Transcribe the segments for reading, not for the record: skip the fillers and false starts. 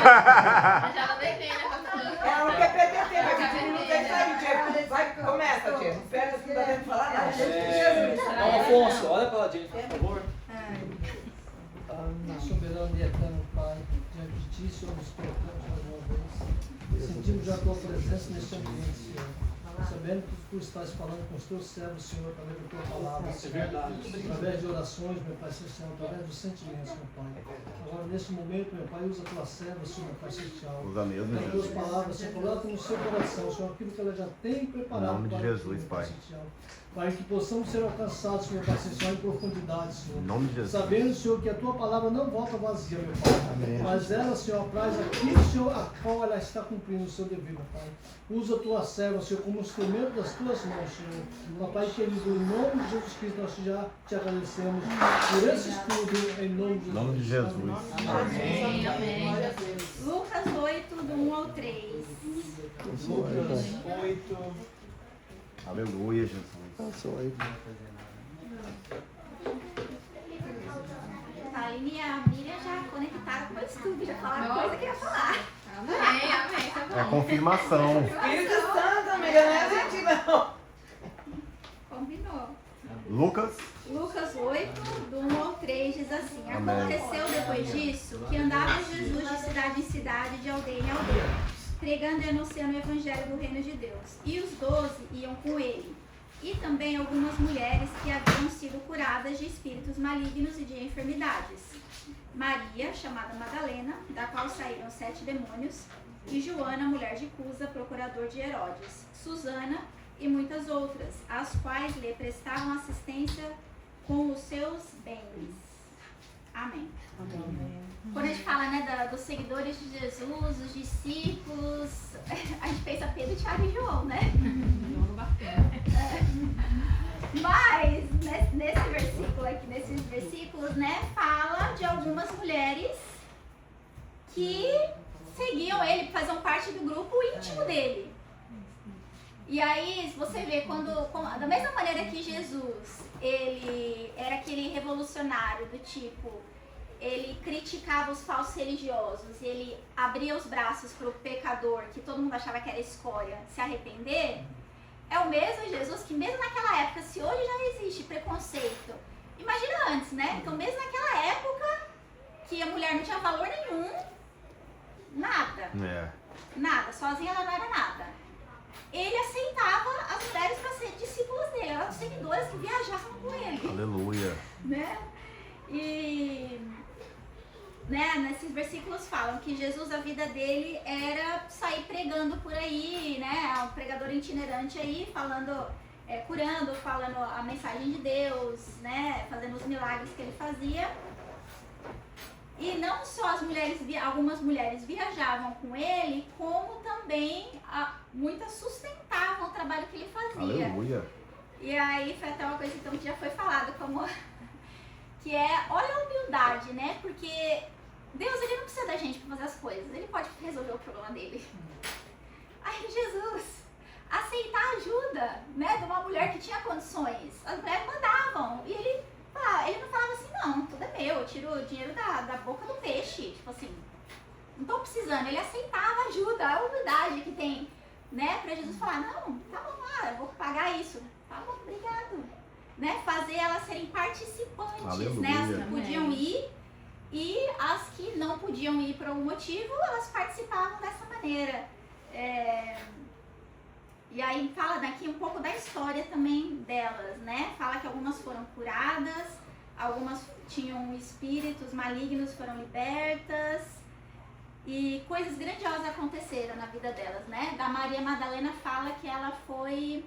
Já deitei, né? Ela não quer perder tempo, é 20 minutos aí sai, tia. Vai, começa, tia. Não perde, não dá tempo de falar nada. Jesus. Afonso, olha para a gente, por favor. Soberano e eterno Pai, diante de Ti, Senhor, nos colocamos mais uma vez. Sentimos já a Tua presença neste ambiente, Senhor. Sabendo que Tu estás falando com os Teus servos, Senhor, através da Tua palavra, Senhor. Através de orações, meu Pai Celestial, através dos sentimentos, meu Pai. Agora, nesse momento, meu Pai, usa a Tua serva, Senhor, meu Pai Celestial. Usa mesmo, As Tuas palavras, Senhor, coloca no seu coração, Senhor, aquilo que ela já tem preparado. Em nome de para Jesus, ti, Pai. Celestial. Pai, que possamos ser alcançados, meu Pai Celestial, em profundidade, Senhor. Em nome de Jesus. Sabendo, Senhor, que a Tua palavra não volta vazia, meu Pai. Amém. Mas ela, Senhor, apraz aquilo, Senhor, a qual ela está cumprindo o seu dever, meu Pai. Usa a Tua serva, Senhor, como instrumento das Tuas mãos, Senhor. Meu Pai querido, em nome de Jesus Cristo, nós já te agradecemos por esse estudo, em nome de Jesus. Em nome de Jesus. Amém, amém. Lucas 8, do 1 ao 3. Lucas 8. Aleluia, Jesus. A Aline e a Miriam já conectaram com o estudo, já falaram coisa que ia falar. Amém, amém. Tá bom. É a confirmação. Espírito Santo, amiga, não é a gente não. Combinou. Lucas. Lucas 8, do 1 ao 3, diz assim: Amém. Aconteceu depois disso que andava Jesus de cidade em cidade, de aldeia em aldeia, pregando e anunciando o evangelho do reino de Deus. E os 12 iam com ele. E também algumas mulheres que haviam sido curadas de espíritos malignos e de enfermidades. Maria, chamada Madalena, da qual saíram 7 demônios, e Joana, mulher de Cusa, procurador de Herodes, Susana e muitas outras, as quais lhe prestavam assistência com os seus bens. Amém. Quando a gente fala, né, dos seguidores de Jesus, os discípulos, a gente pensa Pedro, Tiago e João, né? Mas nesse versículo aqui, nesses versículos, né, fala de algumas mulheres que seguiam ele, faziam parte do grupo íntimo dele. E aí você vê da mesma maneira que Jesus, ele era aquele revolucionário do tipo, ele criticava os falsos religiosos, ele abria os braços para o pecador, que todo mundo achava que era escória, se arrepender. É o mesmo Jesus que mesmo naquela época, se hoje já existe preconceito, imagina antes, né? Então mesmo naquela época, que a mulher não tinha valor nenhum, nada, nada, sozinha ela não era nada. Ele aceitava as mulheres para ser discípulas dele, eram os seguidores que viajavam com ele. Aleluia. Né? E né, nesses versículos falam que Jesus, a vida dele era sair pregando por aí, né, um pregador itinerante aí, falando, curando, falando a mensagem de Deus, né, fazendo os milagres que ele fazia. E não só algumas mulheres viajavam com ele, como também muitas sustentavam o trabalho que ele fazia. Aleluia. E aí foi até uma coisa então, que já foi falado, como que é, olha a humildade, né? Porque Deus, ele não precisa da gente para fazer as coisas, ele pode resolver o problema dele. Aí Jesus aceitar a ajuda, né, de uma mulher que tinha condições. As mulheres mandavam e ele não falava assim, não, tudo é meu, eu tiro o dinheiro da boca do peixe, tipo assim, não tô precisando. Ele aceitava ajuda, a humildade que tem, né, pra Jesus falar, não, tá bom lá, eu vou pagar isso, tá bom, obrigado, né, fazer elas serem participantes, Aleluia. né, as que podiam ir e as que não podiam ir por algum motivo, elas participavam dessa maneira. E aí fala daqui um pouco da história também delas, né? Fala que algumas foram curadas, algumas tinham espíritos malignos, foram libertas e coisas grandiosas aconteceram na vida delas, né? Da Maria Madalena fala que ela foi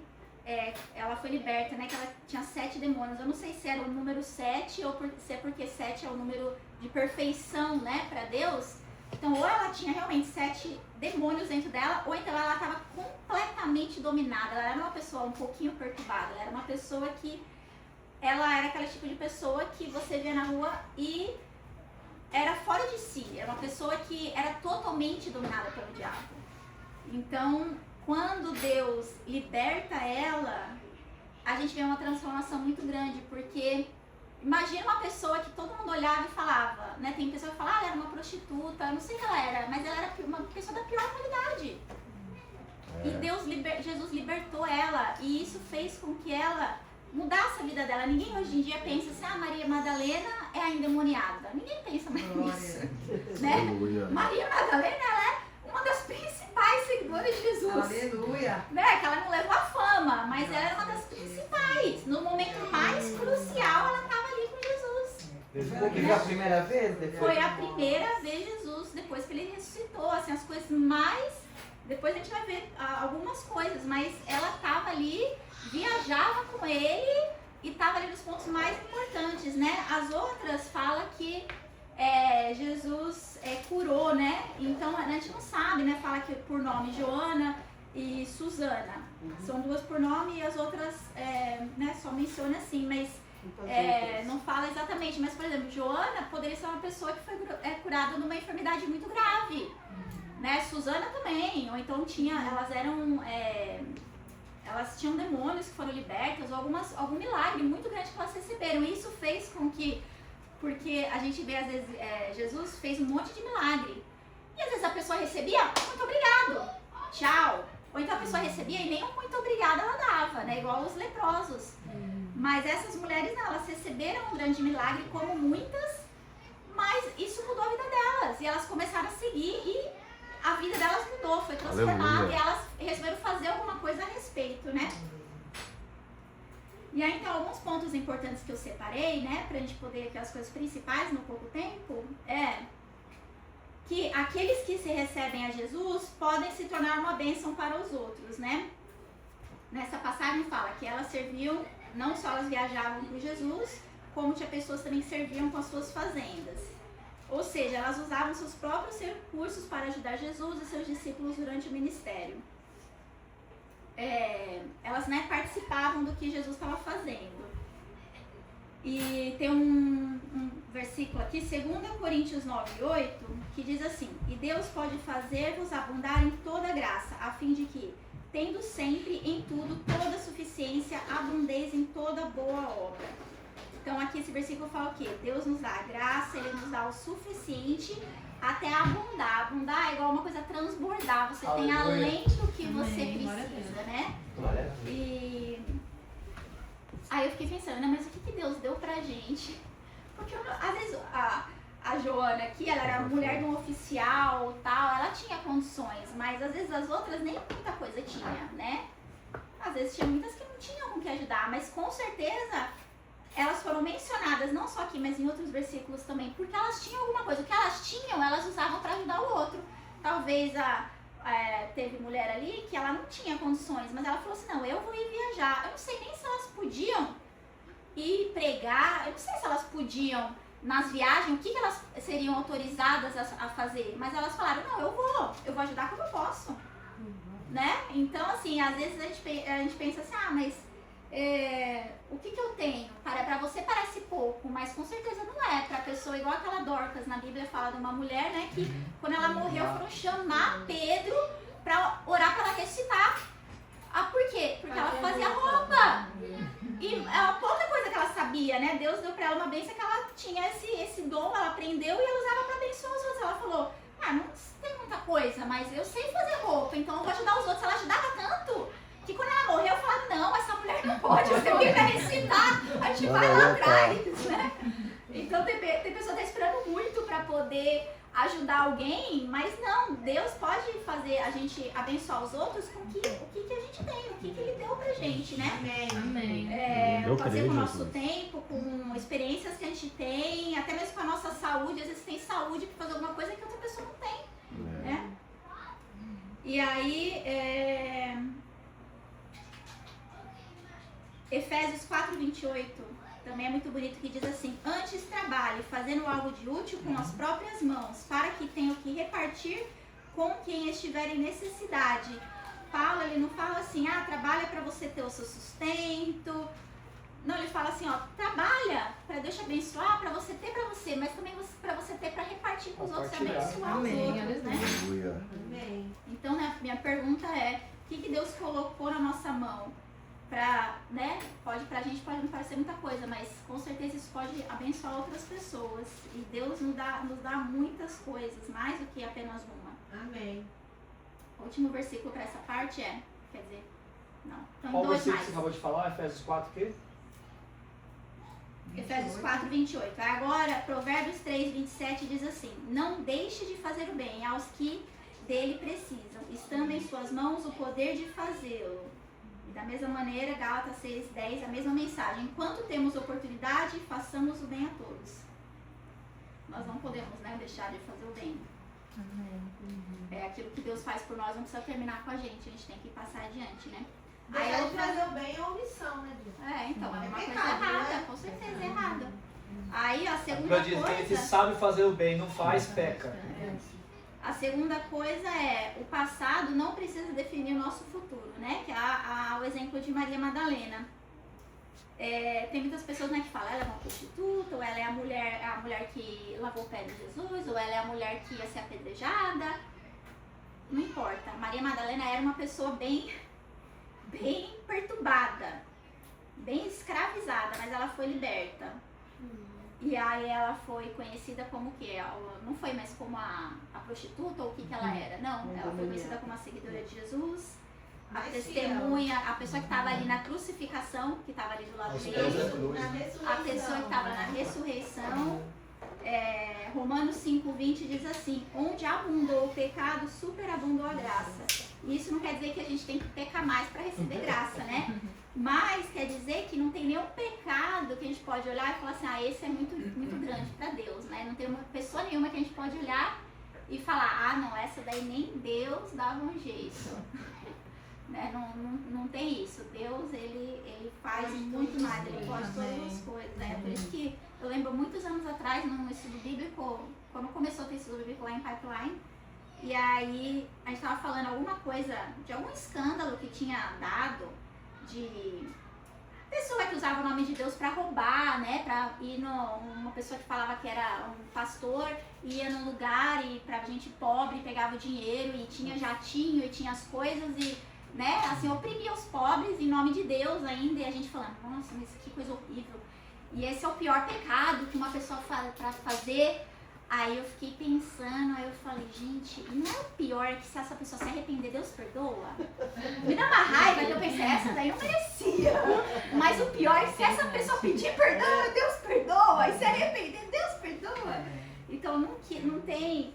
liberta, né? Que ela tinha 7 demônios. Eu não sei se era o número 7 ou se é porque 7 é o número de perfeição, né? Para Deus. Então, ou ela tinha realmente 7 demônios dentro dela, ou então ela estava completamente dominada. Ela era uma pessoa um pouquinho perturbada. Ela era uma pessoa que... Ela era aquele tipo de pessoa que você via na rua e era fora de si. Era uma pessoa que era totalmente dominada pelo diabo. Então, quando Deus liberta ela, a gente vê uma transformação muito grande, porque imagina uma pessoa que todo mundo olhava e falava, né? Tem pessoa que fala, ela era uma prostituta, eu não sei o que ela era, mas ela era uma pessoa da pior qualidade. E Jesus libertou ela, e isso fez com que ela mudasse a vida dela. Ninguém hoje em dia pensa assim, Maria Madalena é a endemoniada. Ninguém pensa mais nisso, né? Aleluia. Maria Madalena, ela é uma das principais seguidoras de Jesus. Aleluia. Né? Que ela não levou a fama, mas ela era uma das principais. No momento mais crucial, ela estava ali com Jesus. Foi a primeira vez? Depois Foi a primeira vez Jesus, depois que ele ressuscitou. Assim, as coisas mais... Depois a gente vai ver algumas coisas, mas ela estava ali, viajava com ele e estava ali nos pontos mais importantes, né? As outras falam que Jesus curou, né? Então a gente não sabe, né? Fala que por nome Joana e Susana. São duas por nome e as outras né, só menciona assim, mas não fala exatamente. Mas, por exemplo, Joana poderia ser uma pessoa que foi curada de uma enfermidade muito grave. Né? Susana também, ou então elas tinham demônios que foram libertas, ou algum milagre muito grande que elas receberam. E isso fez com que, porque a gente vê às vezes, Jesus fez um monte de milagre, e às vezes a pessoa recebia, muito obrigado, tchau. Ou então a pessoa recebia e nem um muito obrigado ela dava, né? Igual os leprosos. Mas essas mulheres não, elas receberam um grande milagre, como muitas, mas isso mudou a vida delas, e elas começaram a seguir e a vida delas mudou, foi transformada. Aleluia. E elas resolveram fazer alguma coisa a respeito, né? E aí, então, alguns pontos importantes que eu separei, né, pra gente poder, aquelas coisas principais no pouco tempo, que aqueles que se recebem a Jesus podem se tornar uma bênção para os outros, né? Nessa passagem fala que elas serviam, não só elas viajavam com Jesus, como tinha pessoas também que serviam com as suas fazendas. Ou seja, elas usavam seus próprios recursos para ajudar Jesus e seus discípulos durante o ministério. Elas, né, participavam do que Jesus estava fazendo. E tem um versículo aqui, 2 Coríntios 9:8, que diz assim: E Deus pode fazer-vos abundar em toda graça, a fim de que, tendo sempre em tudo toda suficiência, abundeis em toda boa obra. Então aqui esse versículo fala o quê? Deus nos dá a graça, Ele nos dá o suficiente até abundar. Abundar é igual uma coisa transbordar, você tem além do que você precisa, né? E aí eu fiquei pensando, né, mas o que Deus deu pra gente? Porque às vezes a Joana aqui, ela era mulher de um oficial, tal, ela tinha condições, mas às vezes as outras nem muita coisa tinha, né? Às vezes tinha muitas que não tinham com que ajudar, mas com certeza elas foram mencionadas, não só aqui, mas em outros versículos também, porque elas tinham alguma coisa. O que elas tinham, elas usavam para ajudar o outro. Talvez teve mulher ali que ela não tinha condições, mas ela falou assim, não, eu vou ir viajar. Eu não sei nem se elas podiam ir pregar, eu não sei se elas podiam, nas viagens, o que elas seriam autorizadas a fazer, mas elas falaram, não, eu vou ajudar como eu posso. Né? Então, assim, às vezes a gente pensa assim, mas o que eu tenho? Para você parece pouco, mas com certeza não é. Para a pessoa, igual aquela Dorcas, na Bíblia fala de uma mulher, né, que quando ela morreu foram chamar Pedro para orar para ela ressuscitar. Por quê? Porque ela fazia roupa. E a pouca coisa que ela sabia, né? Deus deu para ela uma bênção que ela tinha esse dom, ela aprendeu e ela usava para abençoar os outros. Ela falou, não tem muita coisa, mas eu sei fazer roupa, então eu vou ajudar os outros. Ela ajudava tanto que quando ela morreu, eu falava, não, essa mulher não pode, você tem que ressuscitar, a gente vai lá atrás, né? Então tem pessoa que está esperando muito para poder ajudar alguém, mas não, Deus pode fazer a gente abençoar os outros com o que a gente tem, o que Ele deu pra gente, né? Amém. Fazer com o nosso tempo, com experiências que a gente tem, até mesmo com a nossa saúde, às vezes tem saúde para fazer alguma coisa que outra pessoa não tem, né? E aí, Efésios 4:28 também é muito bonito, que diz assim: antes trabalhe fazendo algo de útil com as próprias mãos, para que tenha o que repartir com quem estiver em necessidade. Ele não fala assim, trabalha para você ter o seu sustento. Não, ele fala assim, trabalha para Deus te abençoar, para você ter para você, mas também para você ter para repartir com os outros e abençoar os outros, né? Amém. Então, né, minha pergunta é, o que Deus colocou na nossa mão né, pra gente pode não parecer muita coisa, mas com certeza isso pode abençoar outras pessoas. E Deus nos dá muitas coisas, mais do que apenas uma. Amém. O último versículo para essa parte quer dizer, não, então Qual dois versículo mais. que você acabou de falar? Efésios 4, o quê? Efésios 4, 28. Agora, Provérbios 3, 27 diz assim: não deixe de fazer o bem aos que dele precisam, estando em suas mãos o poder de fazê-lo. E da mesma maneira, Gálatas 6, 10, a mesma mensagem. Enquanto temos oportunidade, façamos o bem a todos. Nós não podemos, né, deixar de fazer o bem. É aquilo que Deus faz por nós, não precisa terminar com a gente tem que passar adiante, né? Deixar de fazer o bem é omissão, né, Deus? Então, é uma coisa pecado, errada, né? com certeza é errada. Aí a A segunda Bíblia diz que ele que coisa... sabe fazer o bem, não faz, peca. A segunda coisa é, o passado não precisa definir o nosso futuro, né? Que é o exemplo de Maria Madalena. Tem muitas pessoas, né, que falam, ela é uma prostituta, ou ela é a mulher que lavou o pé de Jesus, ou ela é a mulher que ia ser apedrejada. Não importa. Maria Madalena era uma pessoa bem perturbada, bem escravizada, mas ela foi liberta. E aí ela foi conhecida como o quê? Não foi mais como a prostituta ou o que ela era, não. Ela foi conhecida como a seguidora de Jesus, a testemunha, a pessoa que estava ali na crucificação, que estava ali do lado dele, a pessoa que estava na ressurreição. Romanos 5,20 diz assim: onde abundou o pecado, superabundou a graça. E isso não quer dizer que a gente tem que pecar mais para receber graça, né? Mas quer dizer que não tem nenhum pecado que a gente pode olhar e falar assim, esse é muito, muito grande para Deus, né? Não tem uma pessoa nenhuma que a gente pode olhar e falar, não, essa daí nem Deus dava um jeito. Né? Não tem isso. Deus, ele faz muito mais, ele pode todas as coisas, né? Por isso que eu lembro muitos anos atrás, num estudo bíblico, quando começou a ter estudo bíblico lá em Pipeline, e aí a gente estava falando alguma coisa, de algum escândalo que tinha dado, de pessoa que usava o nome de Deus para roubar, né? Pra ir uma pessoa que falava que era um pastor, ia num lugar e pra gente pobre pegava o dinheiro e tinha jatinho e tinha as coisas e, né, assim, oprimia os pobres em nome de Deus ainda, e a gente falando, nossa, mas que coisa horrível. E esse é o pior pecado que uma pessoa faz pra fazer. Aí eu fiquei pensando, aí eu falei, gente, não é o pior que se essa pessoa se arrepender, Deus perdoa? Me dá uma raiva que eu pensei, essa daí não merecia. Mas o pior é que se essa pessoa pedir perdão, Deus perdoa. E se arrepender, Deus perdoa. Então não tem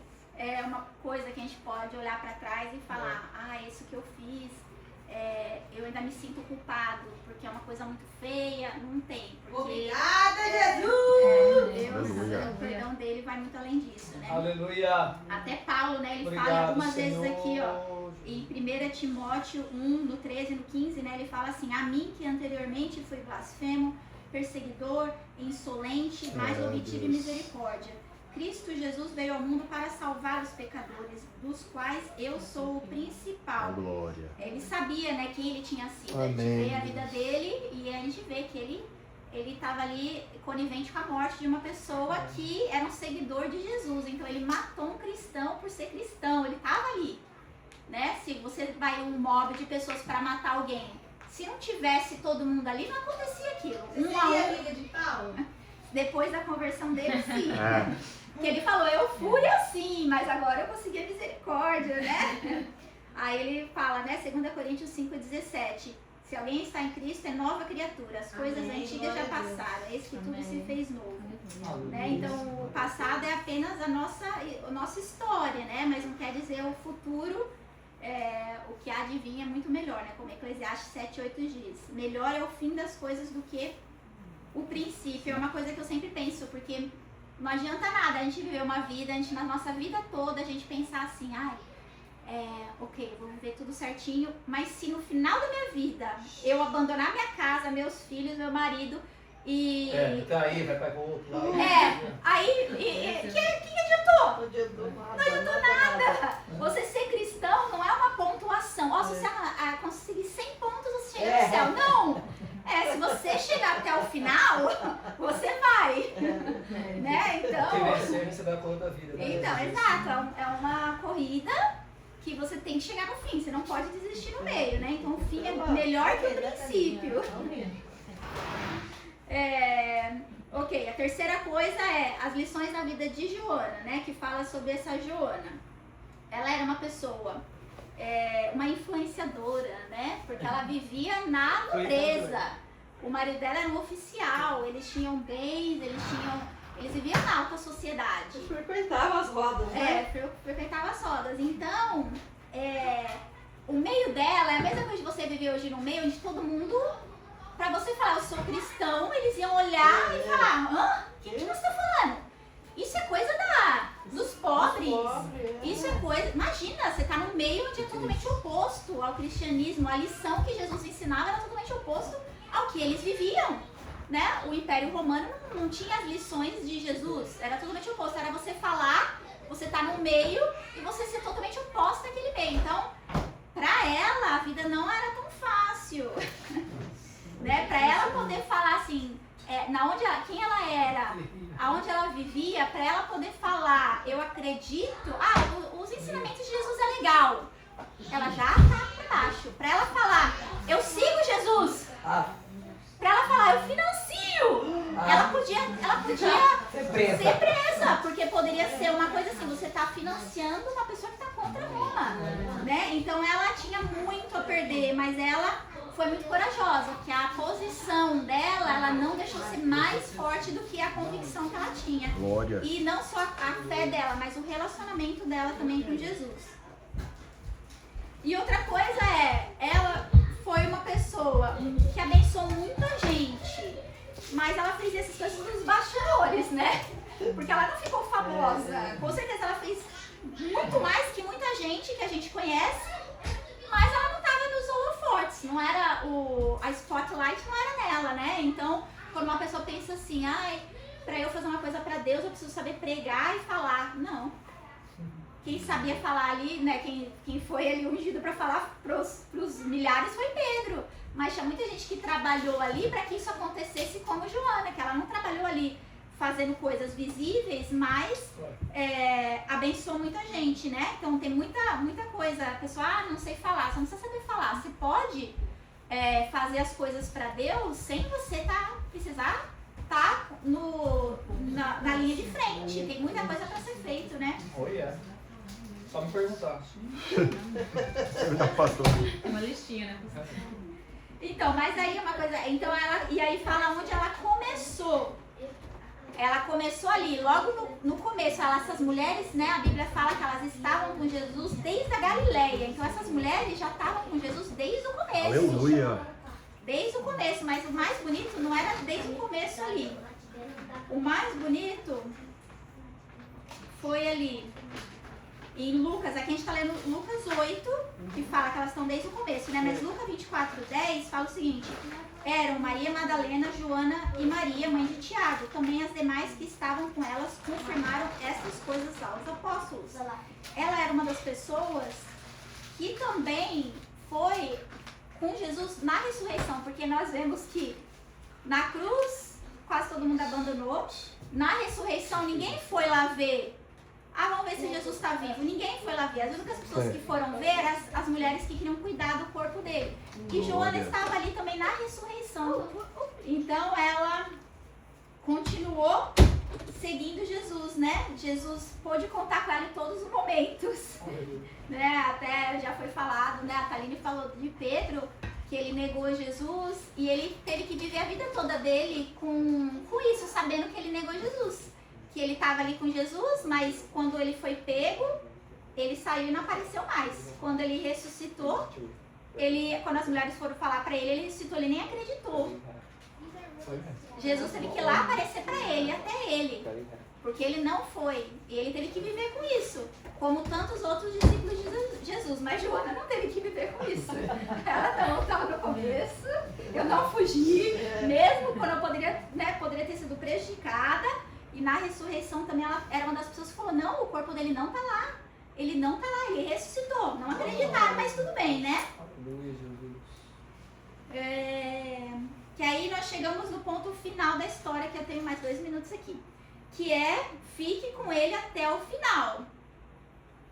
uma coisa que a gente pode olhar pra trás e falar, isso que eu fiz, eu ainda me sinto culpado, porque é uma coisa muito feia. Não tem, porque obrigada, Jesus! Deus, o perdão dele vai muito além disso, né? Aleluia! Até Paulo, né, ele Obrigado, fala algumas Senhor. vezes aqui, ó, em 1 Timóteo 1, no 13 e no 15, né, ele fala assim, a mim que anteriormente fui blasfemo, perseguidor, insolente, mas obtive misericórdia. Cristo Jesus veio ao mundo para salvar os pecadores, dos quais eu sou o principal. Glória. Ele sabia, né, quem ele tinha sido. A gente Amém. vê a vida dele e a gente vê que ele estava ali conivente com a morte de uma pessoa que era um seguidor de Jesus. Então ele matou um cristão por ser cristão. Ele estava ali, né? Se você vai um mob de pessoas para matar alguém, se não tivesse todo mundo ali, não acontecia aquilo. Um a um. Amiga de Paulo? Depois da conversão dele, sim. É. Que ele falou, eu fui assim, mas agora eu consegui a misericórdia, né? Aí ele fala, né, 2 Coríntios 5,17, se alguém está em Cristo, é nova criatura, as coisas Amém, antigas já glória a Deus. passaram, eis que tudo se fez novo. Aleluia. Né? Então o passado é apenas a nossa história, né? Mas não quer dizer o futuro, o que há de vir é muito melhor, né? Como Eclesiastes 7,8 diz, melhor é o fim das coisas do que o princípio. É uma coisa que eu sempre penso, porque não adianta nada a gente viver uma vida, na nossa vida toda, a gente pensar assim, ok, vou viver tudo certinho, mas se no final da minha vida eu abandonar minha casa, meus filhos, meu marido e... Tá aí, vai para o outro lado. Aí, que adiantou? Não adiantou nada. Você ser cristão não é uma pontuação. Se você conseguir 100 pontos, você chega no céu. Não! Se você chegar até o final, você vai. Né? Quem Então, vencer, você vai a cor da vida. Né? então, exato. É uma corrida que você tem que chegar no fim. Você não pode desistir no meio, né? Então, o fim é melhor melhor que o princípio. Ok, a terceira coisa é as lições da vida de Joana, né? Que fala sobre essa Joana. Ela era uma pessoa, uma influenciadora, né? Porque ela vivia na nobreza. O marido dela era um oficial, eles tinham bens, eles viviam na alta sociedade. Frequentava as rodas, né? Frequentava as rodas. Então, o meio dela é a mesma coisa de você viver hoje no meio onde todo mundo, pra você falar, eu sou cristão, eles iam olhar e falar, hã? O que você tá falando? Isso é coisa dos pobres. Isso é coisa... Imagina, você tá no meio onde é totalmente oposto ao cristianismo. A lição que Jesus ensinava era totalmente oposto ao que eles viviam, né? O Império Romano não tinha as lições de Jesus. Era totalmente oposto. Era você falar, você tá no meio e você ser totalmente oposto àquele meio. Então, pra ela, a vida não era tão fácil. Né? Pra ela poder falar assim, quem ela era, aonde ela vivia, pra ela poder falar, eu acredito, os ensinamentos de Jesus é legal. Ela já tá pra baixo. Pra ela falar, eu sigo Jesus. Pra ela falar, eu financio. Ela podia ser presa, porque poderia ser uma coisa assim, você tá financiando uma pessoa que tá contra Roma, né? Então ela tinha muito a perder, mas ela foi muito corajosa, porque a posição dela, ela não deixou ser mais forte do que a convicção que ela tinha. Glória. E não só a fé dela, mas o relacionamento dela também com Jesus. E outra coisa ela foi uma pessoa que abençoou muita gente, mas ela fez essas coisas nos bastidores, né? Porque ela não ficou famosa. Com certeza ela fez muito mais que muita gente que a gente conhece, mas ela não estava nos holofotes, não era a spotlight não era nela, né? Então, quando uma pessoa pensa assim, pra eu fazer uma coisa pra Deus, eu preciso saber pregar e falar. Não. Quem sabia falar ali, né? Quem foi ali ungido pra falar pros milhares foi Pedro. Mas tinha muita gente que trabalhou ali para que isso acontecesse como Joana, que ela não trabalhou ali fazendo coisas visíveis, mas abençoou muita gente, né? Então tem muita coisa. A pessoa, não sei falar, você não precisa saber falar. Você pode fazer as coisas para Deus sem você precisar estar na linha de frente. Tem muita coisa para ser feito, né? Só me perguntar. Já passou. Tem uma listinha, né? Então, mas aí uma coisa. Então e aí fala onde ela começou. Ela começou ali, logo no começo. Essas mulheres, né? A Bíblia fala que elas estavam com Jesus desde a Galileia. Então essas mulheres já estavam com Jesus desde o começo. Aleluia. Desde o começo, mas o mais bonito não era desde o começo ali. O mais bonito foi ali. Em Lucas, aqui a gente está lendo Lucas 8, que fala que elas estão desde o começo, né? Mas Lucas 24:10 fala o seguinte: eram Maria Madalena, Joana e Maria, mãe de Tiago. Também as demais que estavam com elas confirmaram essas coisas aos apóstolos. Ela era uma das pessoas que também foi com Jesus na ressurreição, porque nós vemos que na cruz quase todo mundo abandonou. Na ressurreição ninguém foi lá ver. Vamos ver se Jesus está vivo. Ninguém foi lá ver. As únicas pessoas que foram ver eram as mulheres que queriam cuidar do corpo dele. E Joana estava ali também na ressurreição. Então ela continuou seguindo Jesus, né? Jesus pôde contar com ela em todos os momentos. Né? Até já foi falado, né? A Thaline falou de Pedro, que ele negou Jesus e ele teve que viver a vida toda dele com isso, sabendo que ele negou Jesus. Que ele estava ali com Jesus, mas quando ele foi pego, ele saiu e não apareceu mais. Quando ele ressuscitou, quando as mulheres foram falar para ele ressuscitou, ele nem acreditou. Jesus teve que ir lá aparecer para ele, até ele, porque ele não foi. E ele teve que viver com isso, como tantos outros discípulos de Jesus. Mas Joana não teve que viver com isso. Ela não estava no começo, eu não fugi, mesmo quando eu poderia ter sido prejudicada. E na ressurreição também ela era uma das pessoas que falou, não, o corpo dele não tá lá. Ele não tá lá, ele ressuscitou. Não acreditaram, mas tudo bem, né? Que aí nós chegamos no ponto final da história, que eu tenho mais 2 minutos aqui. Que é, fique com ele até o final.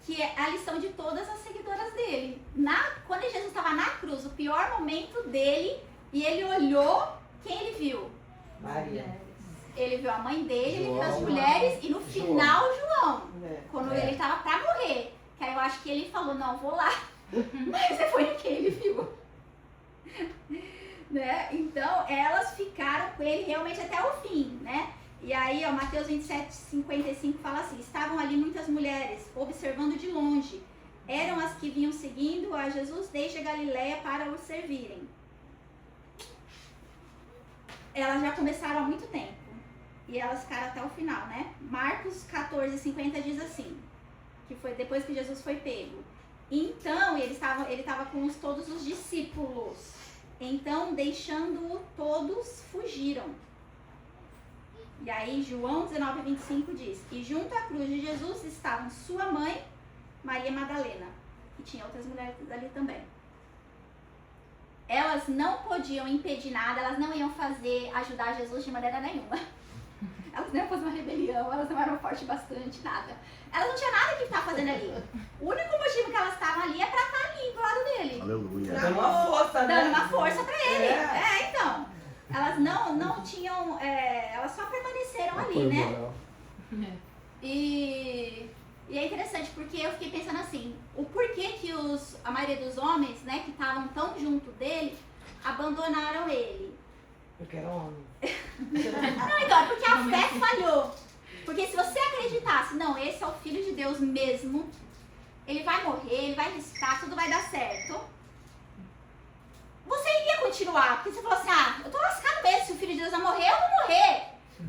que é a lição de todas as seguidoras dele. Quando Jesus estava na cruz, o pior momento dele, e ele olhou, quem ele viu? Maria. Ele viu a mãe dele, ele viu as João. mulheres e no final João, É. quando ele estava para morrer. Que aí eu acho que ele falou, não, vou lá. Mas foi quem ele viu. Né? Então, elas ficaram com ele realmente até o fim, né? E aí, ó, Mateus 27:55 fala assim: estavam ali muitas mulheres, observando de longe. Eram as que vinham seguindo a Jesus desde a Galileia para o servirem. Elas já começaram há muito tempo. E elas ficaram até o final, né? Marcos 14:50 diz assim, que foi depois que Jesus foi pego. Então, ele estava com todos os discípulos. Então, deixando-o, todos fugiram. E aí, João 19:25 diz: e junto à cruz de Jesus estavam sua mãe, Maria Madalena, e tinha outras mulheres ali também. Elas não podiam impedir nada, elas não iam ajudar Jesus de maneira nenhuma. Elas não iam fazer uma rebelião, elas não eram fortes bastante, nada. Elas não tinham nada que estar fazendo ali. O único motivo que elas estavam ali é pra estar ali do lado dele. Aleluia. Dando uma força, né? Dando uma força pra ele. É. Então. Elas não tinham. Elas só permaneceram ali, né? E é interessante porque eu fiquei pensando assim: o porquê que a maioria dos homens, né, que estavam tão junto dele, abandonaram ele. Porque era homem. Não, então, é porque a fé falhou. Porque se você acreditasse, não, esse é o Filho de Deus mesmo, ele vai morrer, ele vai ressuscitar, tudo vai dar certo, você iria continuar. Porque você falou assim, eu tô lascado mesmo, se o Filho de Deus vai morrer, eu vou morrer.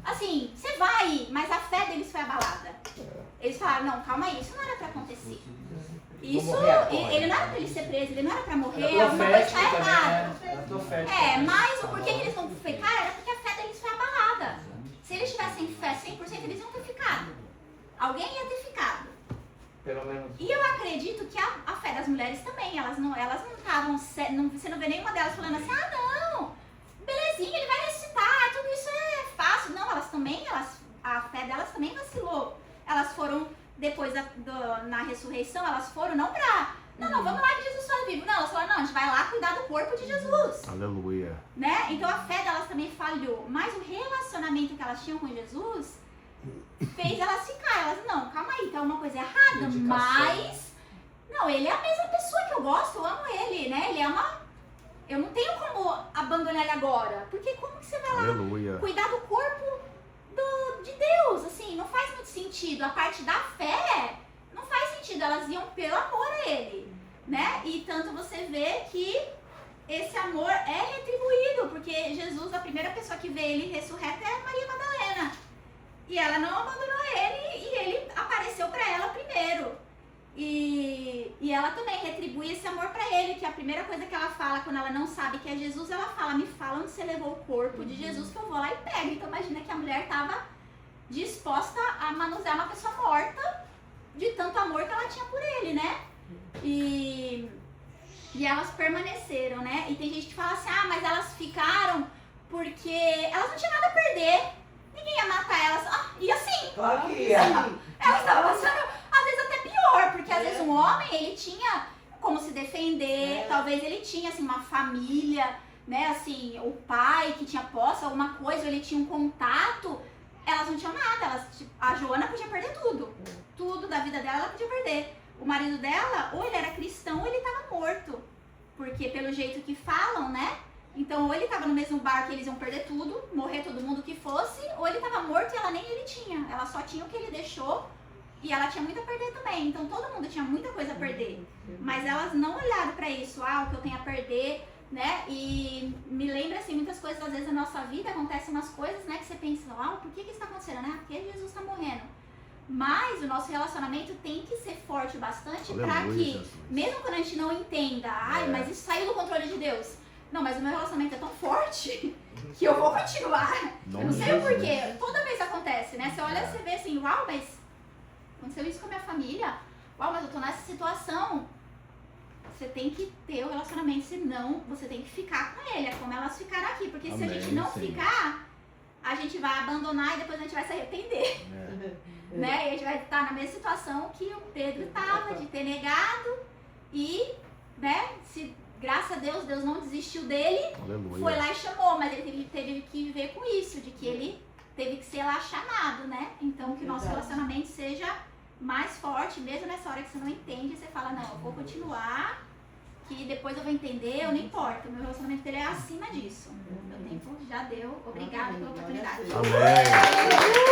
Assim, você vai, mas a fé deles foi abalada. Eles falaram, não, calma aí, isso não era pra acontecer. Isso, ele não era pra ele ser preso, ele não era pra morrer, alguma coisa tá errada. Mas o porquê que eles não ficaram era porque a fé deles foi abalada. Se eles tivessem fé 100%, eles iam ter ficado. Alguém ia ter ficado. Pelo menos. E eu acredito que a fé das mulheres também, elas não estavam, você não vê nenhuma delas falando assim, não, belezinha, ele vai ressuscitar, tudo isso é fácil. Não, a fé delas também vacilou. Elas foram, depois na ressurreição, elas foram não pra, não, vamos lá que Jesus foi vivo. Não, elas falaram, não, a gente vai lá cuidar do corpo de Jesus. Aleluia. Né? Então a fé delas também falhou. Mas o relacionamento que elas tinham com Jesus fez elas ficar. Elas, não, calma aí, tá uma coisa errada, Dedicação. mas não, ele é a mesma pessoa que eu gosto, eu amo ele, né? Ele é eu não tenho como abandonar ele agora. Porque como que você vai lá Aleluia. cuidar do corpo de Deus? Assim, não faz muito sentido. A parte da fé não faz sentido. Elas iam pelo amor a ele, né? E tanto você vê que esse amor é retribuído, porque Jesus, a primeira pessoa que vê ele ressurreto é Maria Madalena. E ela não abandonou ele e ele apareceu para ela primeiro. E ela também retribui esse amor para ele, que a primeira coisa que ela fala quando ela não sabe que é Jesus, ela fala, me fala onde você levou o corpo de Jesus que eu vou lá e pego. Então imagina que a mulher estava disposta a manusear uma pessoa morta de tanto amor que ela tinha por ele, né? E elas permaneceram, né? E tem gente que fala assim, mas elas ficaram porque elas não tinham nada a perder. Ninguém ia matar elas. E assim, Claro que ia. elas estavam passando, às vezes até pior, porque às vezes um homem, ele tinha como se defender, talvez ele tinha, assim, uma família, né, assim, o pai que tinha posse, alguma coisa, ele tinha um contato, elas não tinham nada, a Joana podia perder tudo da vida dela ela podia perder. O marido dela, ou ele era cristão ou ele estava morto, porque pelo jeito que falam, né, então ou ele estava no mesmo barco e eles iam perder tudo, morrer todo mundo que fosse, ou ele estava morto e ela nem ele tinha, ela só tinha o que ele deixou e ela tinha muito a perder também, então todo mundo tinha muita coisa a perder, mas elas não olharam para isso, o que eu tenho a perder, né, e me lembra assim, muitas coisas, às vezes na nossa vida acontecem umas coisas, né, que você pensa, por que isso está acontecendo, né, porque Jesus está morrendo, mas o nosso relacionamento tem que ser forte bastante para que, Jesus. mesmo quando a gente não entenda, mas isso saiu do controle de Deus, não, mas o meu relacionamento é tão forte que eu vou continuar, eu não sei o porquê, toda vez acontece, né, você olha e você vê assim, mas aconteceu isso com a minha família, mas eu tô nessa situação. Você tem que ter o relacionamento, senão você tem que ficar com ele. É como elas ficaram aqui, porque se a gente não ficar, a gente vai abandonar e depois a gente vai se arrepender. Né? E a gente vai estar na mesma situação que o Pedro estava, de ter negado e, né, se, graças a Deus, Deus não desistiu dele, Aleluia. foi lá e chamou, mas ele teve que viver com isso, de que ele teve que ser lá chamado, né? Então que o nosso relacionamento seja mais forte, mesmo nessa hora que você não entende, você fala, não, eu vou continuar, que depois eu vou entender, eu não importa, o meu relacionamento dele é acima disso. Meu tempo já deu, obrigada pela oportunidade. Amém.